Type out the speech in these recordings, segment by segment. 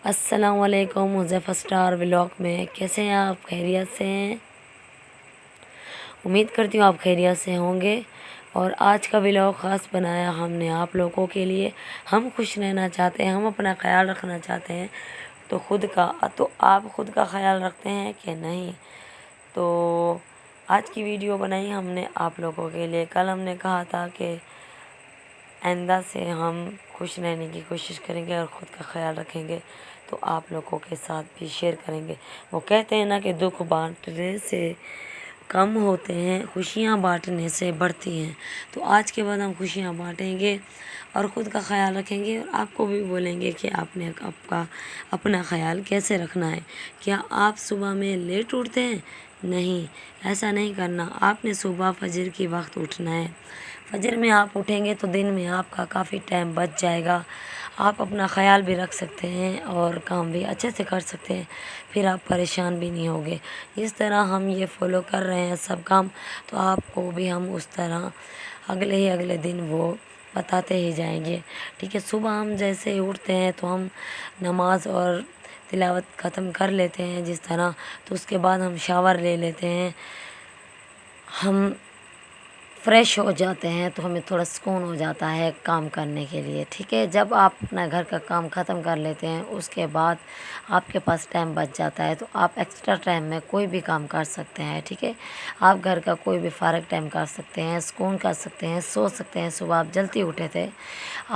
السلام علیکم Huzaifa star vlog میں کیسے ہیں آپ؟ خیریت سے ہیں؟ امید کرتی ہوں آپ خیریت سے ہوں گے۔ اور آج کا ولاگ خاص بنایا ہم نے آپ لوگوں کے لیے۔ ہم خوش رہنا چاہتے ہیں، ہم اپنا خیال رکھنا چاہتے ہیں، تو آپ خود کا خیال رکھتے ہیں کہ نہیں؟ تو آج کی ویڈیو بنائی ہم نے آپ لوگوں کے لیے۔ کل ہم نے کہا تھا کہ آئندہ سے ہم خوش رہنے کی کوشش کریں گے اور خود کا خیال رکھیں گے، تو آپ لوگوں کے ساتھ بھی شیئر کریں گے۔ وہ کہتے ہیں نا کہ دکھ بانٹنے سے کم ہوتے ہیں، خوشیاں بانٹنے سے بڑھتی ہیں۔ تو آج کے بعد ہم خوشیاں بانٹیں گے اور خود کا خیال رکھیں گے، اور آپ کو بھی بولیں گے کہ آپ نے اپنا خیال کیسے رکھنا ہے۔ کیا آپ صبح میں لیٹ اٹھتے ہیں؟ نہیں، ایسا نہیں کرنا۔ آپ نے صبح فجر کی وقت اٹھنا ہے۔ فجر میں آپ اٹھیں گے تو دن میں آپ کا کافی ٹائم بچ جائے گا، آپ اپنا خیال بھی رکھ سکتے ہیں اور کام بھی اچھے سے کر سکتے ہیں، پھر آپ پریشان بھی نہیں ہوگے۔ جس طرح ہم یہ فالو کر رہے ہیں سب کام، تو آپ کو بھی ہم اس طرح اگلے دن وہ بتاتے ہی جائیں گے، ٹھیک ہے؟ صبح ہم جیسے ہی اٹھتے ہیں تو ہم نماز اور تلاوت ختم کر لیتے ہیں جس طرح، تو اس کے بعد ہم شاور لے لیتے ہیں، ہم فریش ہو جاتے ہیں، تو ہمیں تھوڑا سکون ہو جاتا ہے کام کرنے کے لیے، ٹھیک ہے؟ جب آپ اپنا گھر کا کام ختم کر لیتے ہیں، اس کے بعد آپ کے پاس ٹائم بچ جاتا ہے، تو آپ ایکسٹرا ٹائم میں کوئی بھی کام کر سکتے ہیں، ٹھیک ہے؟ آپ گھر کا کوئی بھی فارغ ٹائم کر سکتے ہیں، سکون کر سکتے ہیں، سو سکتے ہیں۔ صبح آپ جلدی اٹھے تھے،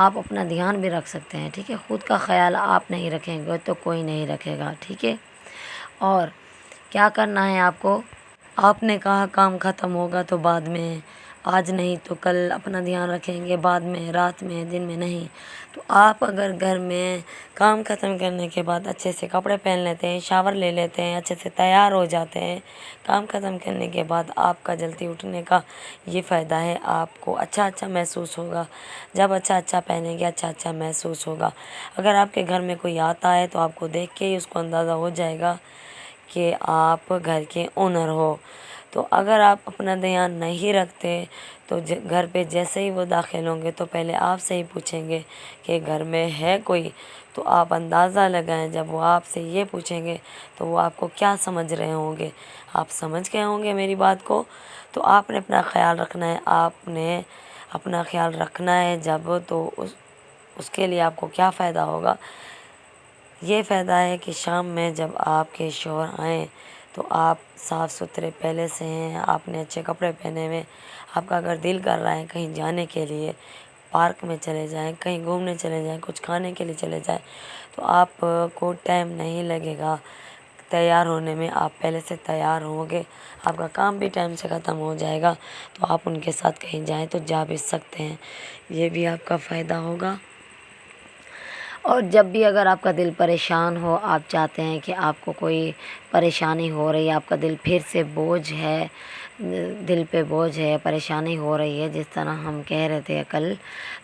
آپ اپنا دھیان بھی رکھ سکتے ہیں، ٹھیک ہے؟ خود کا خیال آپ نہیں رکھیں گے تو کوئی نہیں رکھے گا، ٹھیک ہے؟ اور کیا کرنا ہے آپ کو؟ آپ نے کہا کام ختم ہوگا تو بعد میں، آج نہیں تو کل اپنا دھیان رکھیں گے، بعد میں، رات میں، دن میں نہیں۔ تو آپ اگر گھر میں کام ختم کرنے کے بعد اچھے سے کپڑے پہن لیتے ہیں، شاور لے لیتے ہیں، اچھے سے تیار ہو جاتے ہیں، کام ختم کرنے کے بعد آپ کا جلدی اٹھنے کا یہ فائدہ ہے، آپ کو اچھا محسوس ہوگا۔ جب اچھا پہنیں گے، اچھا محسوس ہوگا۔ اگر آپ کے گھر میں کوئی آتا ہے تو آپ کو دیکھ کے ہی اس کو اندازہ ہو جائے گا کہ آپ گھر کے اونر ہو۔ تو اگر آپ اپنا دھیان نہیں رکھتے تو گھر پہ جیسے ہی وہ داخل ہوں گے تو پہلے آپ سے ہی پوچھیں گے کہ گھر میں ہے کوئی، تو آپ اندازہ لگائیں، جب وہ آپ سے یہ پوچھیں گے تو وہ آپ کو کیا سمجھ رہے ہوں گے؟ آپ سمجھ گئے ہوں گے میری بات کو۔ تو آپ نے اپنا خیال رکھنا ہے، آپ نے اپنا خیال رکھنا ہے جب، تو اس کے لیے آپ کو کیا فائدہ ہوگا؟ یہ فائدہ ہے کہ شام میں جب آپ کے شوہر آئیں تو آپ صاف ستھرے پہلے سے ہیں، آپ نے اچھے کپڑے پہنے ہوئے، آپ کا اگر دل کر رہا ہے کہیں جانے کے لیے، پارک میں چلے جائیں، کہیں گھومنے چلے جائیں، کچھ کھانے کے لیے چلے جائیں، تو آپ کو ٹائم نہیں لگے گا تیار ہونے میں، آپ پہلے سے تیار ہوں گے، آپ کا کام بھی ٹائم سے ختم ہو جائے گا، تو آپ ان کے ساتھ کہیں جائیں تو جا بھی سکتے ہیں، یہ بھی آپ کا فائدہ ہوگا۔ اور جب بھی اگر آپ کا دل پریشان ہو، آپ چاہتے ہیں کہ آپ کو کوئی پریشانی ہو رہی ہے، آپ کا دل پھر سے بوجھ ہے، دل پہ بوجھ ہے، پریشانی ہو رہی ہے، جس طرح ہم کہہ رہے تھے کل،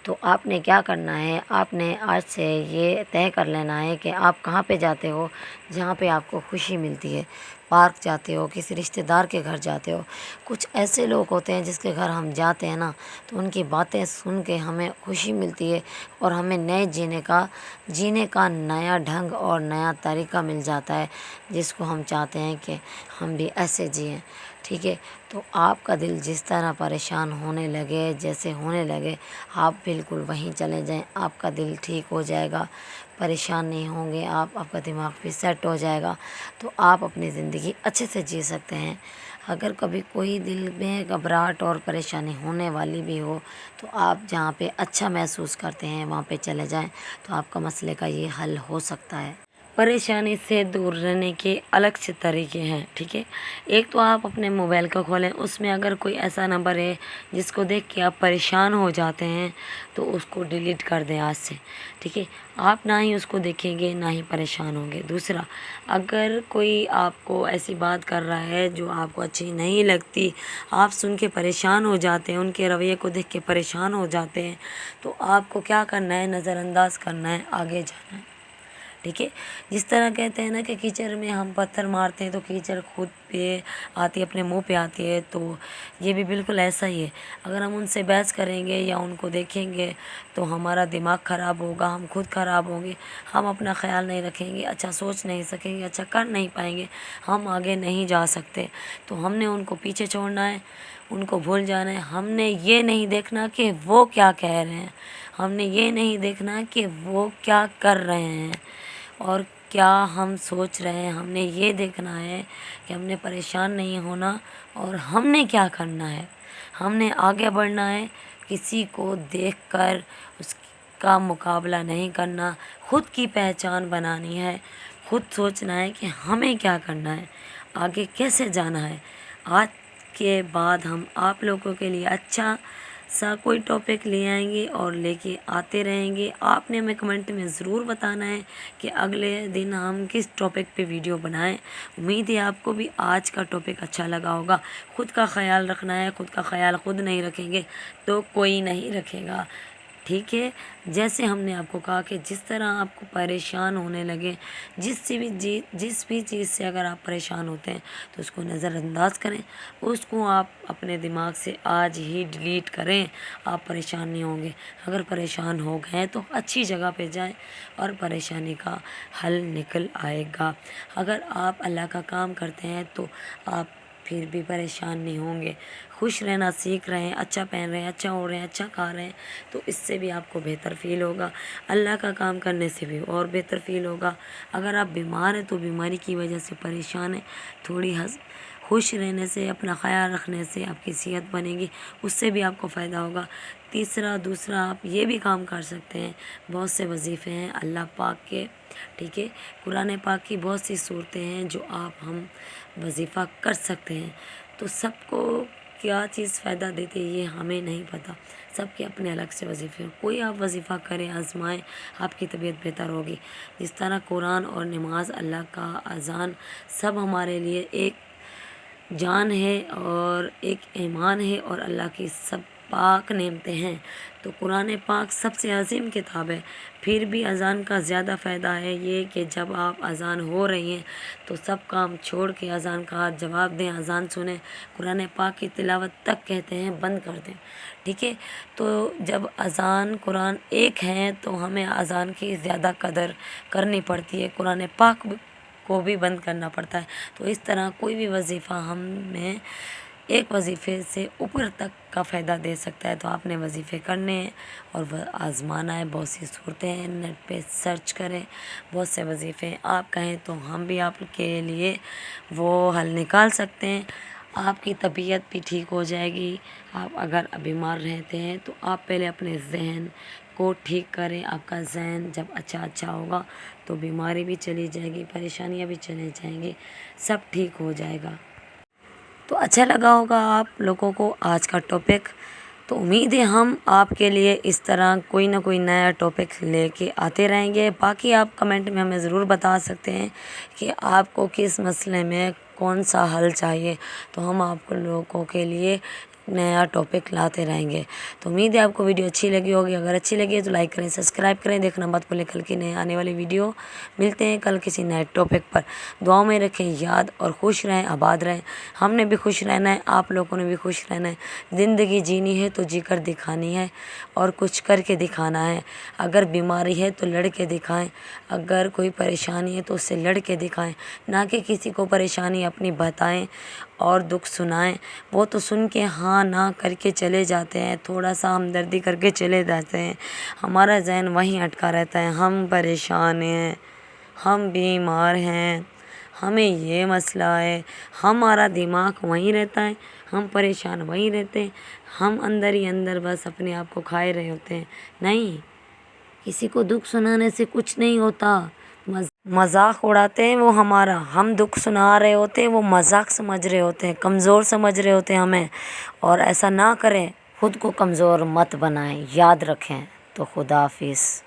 تو آپ نے کیا کرنا ہے؟ آپ نے آج سے یہ طے کر لینا ہے کہ آپ کہاں پہ جاتے ہو جہاں پہ آپ کو خوشی ملتی ہے۔ پارک جاتے ہو، کسی رشتہ دار کے گھر جاتے ہو، کچھ ایسے لوگ ہوتے ہیں جس کے گھر ہم جاتے ہیں نا، تو ان کی باتیں سن کے ہمیں خوشی ملتی ہے اور ہمیں نئے جینے کا نیا ڈھنگ اور نیا طریقہ مل جاتا ہے، جس کو ہم چاہتے ہیں کہ ہم بھی ایسے جئیں، ٹھیک ہے؟ تو آپ کا دل جس طرح پریشان ہونے لگے، جیسے ہونے لگے، آپ بالکل وہیں چلے جائیں، آپ کا دل ٹھیک ہو جائے گا، پریشان نہیں ہوں گے آپ کا دماغ بھی سیٹ ہو جائے گا، تو آپ اپنی زندگی اچھے سے جی سکتے ہیں۔ اگر کبھی کوئی دل میں گھبراہٹ اور پریشانی ہونے والی بھی ہو، تو آپ جہاں پہ اچھا محسوس کرتے ہیں وہاں پہ چلے جائیں، تو آپ کا مسئلے کا یہ حل ہو سکتا ہے۔ پریشانی سے دور رہنے کے الگ سے طریقے ہیں، ٹھیک ہے؟ ایک تو آپ اپنے موبائل کو کھولیں، اس میں اگر کوئی ایسا نمبر ہے جس کو دیکھ کے آپ پریشان ہو جاتے ہیں تو اس کو ڈیلیٹ کر دیں آج سے، ٹھیک ہے؟ آپ نہ ہی اس کو دیکھیں گے، نہ ہی پریشان ہوں گے۔ دوسرا، اگر کوئی آپ کو ایسی بات کر رہا ہے جو آپ کو اچھی نہیں لگتی، آپ سن کے پریشان ہو جاتے ہیں، ان کے رویے کو دیکھ کے پریشان ہو جاتے ہیں، تو آپ کو کیا کرنا ہے؟ نظر انداز کرنا ہے، آگے جانا ہے، ٹھیک ہے؟ جس طرح کہتے ہیں نا کہ کیچڑ میں ہم پتھر مارتے ہیں تو کیچڑ خود پہ آتی ہے، اپنے منہ پہ آتی ہے، تو یہ بھی بالکل ایسا ہی ہے۔ اگر ہم ان سے بحث کریں گے یا ان کو دیکھیں گے تو ہمارا دماغ خراب ہوگا، ہم خود خراب ہوں گے، ہم اپنا خیال نہیں رکھیں گے، اچھا سوچ نہیں سکیں گے، اچھا کر نہیں پائیں گے، ہم آگے نہیں جا سکتے۔ تو ہم نے ان کو پیچھے چھوڑنا ہے، ان کو بھول جانا ہے۔ ہم نے یہ نہیں دیکھنا کہ وہ کیا کہہ رہے ہیں، ہم نے یہ نہیں دیکھنا کہ وہ کیا کر رہے ہیں اور کیا ہم سوچ رہے ہیں۔ ہم نے یہ دیکھنا ہے کہ ہم نے پریشان نہیں ہونا اور ہم نے کیا کرنا ہے۔ ہم نے آگے بڑھنا ہے، کسی کو دیکھ کر اس کا مقابلہ نہیں کرنا، خود کی پہچان بنانی ہے، خود سوچنا ہے کہ ہمیں کیا کرنا ہے، آگے کیسے جانا ہے۔ آج کے بعد ہم آپ لوگوں کے لیے اچھا سا کوئی ٹاپک لے آئیں گے اور لے کے آتے رہیں گے۔ آپ نے ہمیں کمنٹ میں ضرور بتانا ہے کہ اگلے دن ہم کس ٹاپک پہ ویڈیو بنائیں۔ امید ہے آپ کو بھی آج کا ٹاپک اچھا لگا ہوگا۔ خود کا خیال رکھنا ہے، خود کا خیال خود نہیں رکھیں گے تو کوئی نہیں رکھے گا، ٹھیک ہے۔ جیسے ہم نے آپ کو کہا کہ جس طرح آپ کو پریشان ہونے لگے، جس بھی چیز سے اگر آپ پریشان ہوتے ہیں تو اس کو نظر انداز کریں، اس کو آپ اپنے دماغ سے آج ہی ڈیلیٹ کریں، آپ پریشان نہیں ہوں گے۔ اگر پریشان ہو گئے تو اچھی جگہ پہ جائیں اور پریشانی کا حل نکل آئے گا۔ اگر آپ اللہ کا کام کرتے ہیں تو آپ پھر بھی پریشان نہیں ہوں گے۔ خوش رہنا سیکھ رہے ہیں، اچھا پہن رہے ہیں، اچھا ہو رہے ہیں، اچھا کھا رہے ہیں، تو اس سے بھی آپ کو بہتر فیل ہوگا۔ اللہ کا کام کرنے سے بھی اور بہتر فیل ہوگا۔ اگر آپ بیمار ہیں تو بیماری کی وجہ سے پریشان ہیں، تھوڑی خوش رہنے سے، اپنا خیال رکھنے سے آپ کی صحت بنے گی، اس سے بھی آپ کو فائدہ ہوگا۔ دوسرا آپ یہ بھی کام کر سکتے ہیں، بہت سے وظیفے ہیں اللہ پاک کے، ٹھیک ہے۔ قرآن پاک کی بہت سی صورتیں ہیں جو ہم وظیفہ کر سکتے ہیں۔ تو سب کو کیا چیز فائدہ دیتی ہے یہ ہمیں نہیں پتہ، سب کے اپنے الگ سے وظیفے ہیں۔ کوئی آپ وظیفہ کریں، آزمائیں، آپ کی طبیعت بہتر ہوگی۔ جس طرح قرآن اور نماز، اللہ کا اذان، سب ہمارے لیے ایک جان ہے اور ایک ایمان ہے اور اللہ کی سب پاک نعمتیں ہیں۔ تو قرآن پاک سب سے عظیم کتاب ہے۔ پھر بھی اذان کا زیادہ فائدہ ہے یہ کہ جب آپ اذان ہو رہی ہیں تو سب کام چھوڑ کے اذان کا جواب دیں، اذان سنیں، قرآن پاک کی تلاوت تک کہتے ہیں بند کر دیں، ٹھیک ہے۔ تو جب اذان قرآن ایک ہیں تو ہمیں اذان کی زیادہ قدر کرنی پڑتی ہے، قرآن پاک کو بھی بند کرنا پڑتا ہے۔ تو اس طرح کوئی بھی وظیفہ ہمیں ایک وظیفے سے اوپر تک کا فائدہ دے سکتا ہے۔ تو آپ نے وظیفے کرنے ہیں اور وہ آزمانا ہے۔ بہت سی صورتیں ہیں، نیٹ پہ سرچ کریں، بہت سے وظیفے ہیں۔ آپ کہیں تو ہم بھی آپ کے لیے وہ حل نکال سکتے ہیں۔ آپ کی طبیعت بھی ٹھیک ہو جائے گی۔ آپ اگر بیمار رہتے ہیں تو آپ پہلے اپنے ذہن کو ٹھیک کریں۔ آپ کا ذہن جب اچھا ہوگا تو بیماری بھی چلی جائے گی، پریشانیاں بھی چلی جائیں گی، سب ٹھیک ہو جائے گا۔ تو اچھا لگا ہوگا آپ لوگوں کو آج کا ٹاپک۔ تو امید ہے ہم آپ کے لیے اس طرح کوئی نہ کوئی نیا ٹاپک لے کے آتے رہیں گے۔ باقی آپ کمنٹ میں ہمیں ضرور بتا سکتے ہیں کہ آپ کو کس مسئلے میں کون سا حل چاہیے، تو ہم آپ لوگوں کے لیے نیا ٹاپک لاتے رہیں گے۔ تو امید ہے آپ کو ویڈیو اچھی لگی ہوگی۔ اگر اچھی لگی ہے تو لائک کریں، سبسکرائب کریں، دیکھنا مت بھولیں کل کی نئے آنے والی ویڈیو۔ ملتے ہیں کل کسی نئے ٹاپک پر۔ دعاؤں میں رکھیں یاد اور خوش رہیں، آباد رہیں۔ ہم نے بھی خوش رہنا ہے، آپ لوگوں نے بھی خوش رہنا ہے۔ زندگی جینی ہے تو جی کر دکھانی ہے اور کچھ کر کے دکھانا ہے۔ اگر بیماری ہے تو لڑ کے دکھائیں، اگر کوئی پریشانی ہے تو اس سے لڑ کے دکھائیں، نہ کہ کسی کو پریشانی اپنی بتائیں اور دکھ سنائیں۔ وہ تو سن کے ہاں نہ کر کے چلے جاتے ہیں، تھوڑا سا ہمدردی کر کے چلے جاتے ہیں، ہمارا ذہن وہیں اٹکا رہتا ہے، ہم پریشان ہیں، ہم بیمار ہیں، ہمیں یہ مسئلہ ہے، ہمارا دماغ وہیں رہتا ہے، ہم پریشان وہیں رہتے ہیں، ہم اندر ہی اندر بس اپنے آپ کو کھائے رہے ہوتے ہیں۔ نہیں، کسی کو دکھ سنانے سے کچھ نہیں ہوتا، مذاق اڑاتے ہیں وہ ہمارا، ہم دکھ سنا رہے ہوتے ہیں وہ مذاق سمجھ رہے ہوتے ہیں، کمزور سمجھ رہے ہوتے ہیں ہمیں، اور ایسا نہ کریں، خود کو کمزور مت بنائیں، یاد رکھیں۔ تو خدا حافظ۔